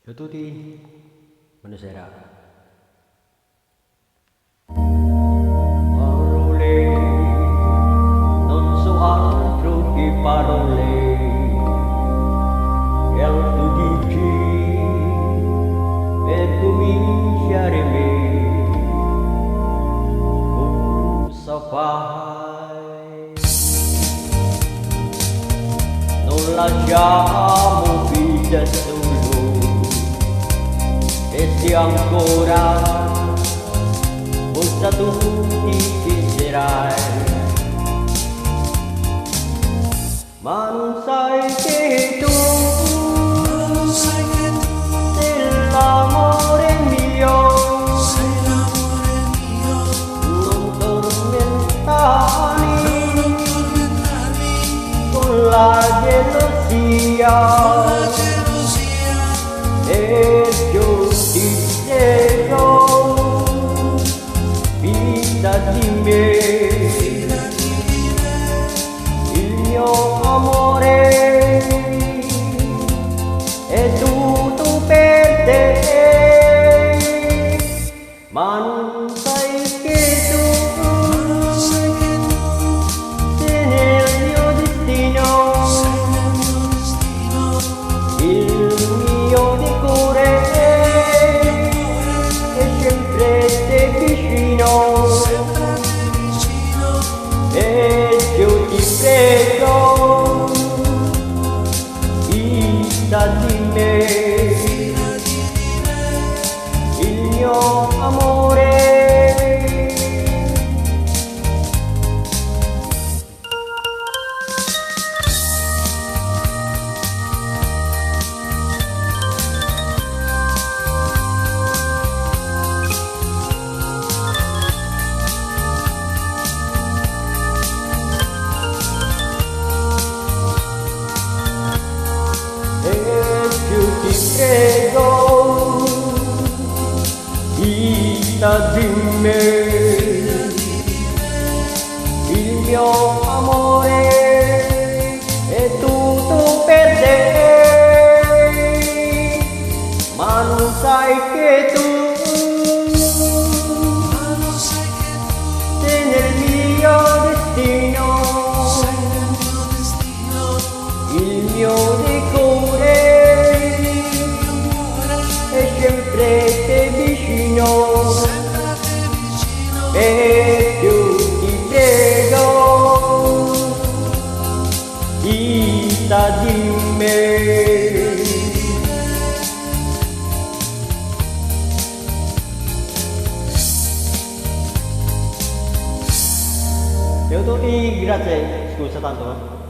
Ciao a tutti, buonasera. Parole, non so altro che parole, e tu dici per cominciare me, cosa fai? Non lasciamo qui da solo, e se ancora forse tu ti penserai, ma non sai che tu sei l'amore mio, non tormentami con la gelosia, e io ti prego, fidati di me, il mio amore è tutto per te, ma non sai che tu sei nel mio destino, il mio cuore è sempre te vicino, e io ti prego, fidati di me, il mio amore. Ti prego, fidati di me, il mio amore è tutto per te, ma non sai che tu sei nel mio destino, il mio cuore sempre te vicino, e io ti prego, fidati di me. Ciao a tutti, grazie, scusa tanto.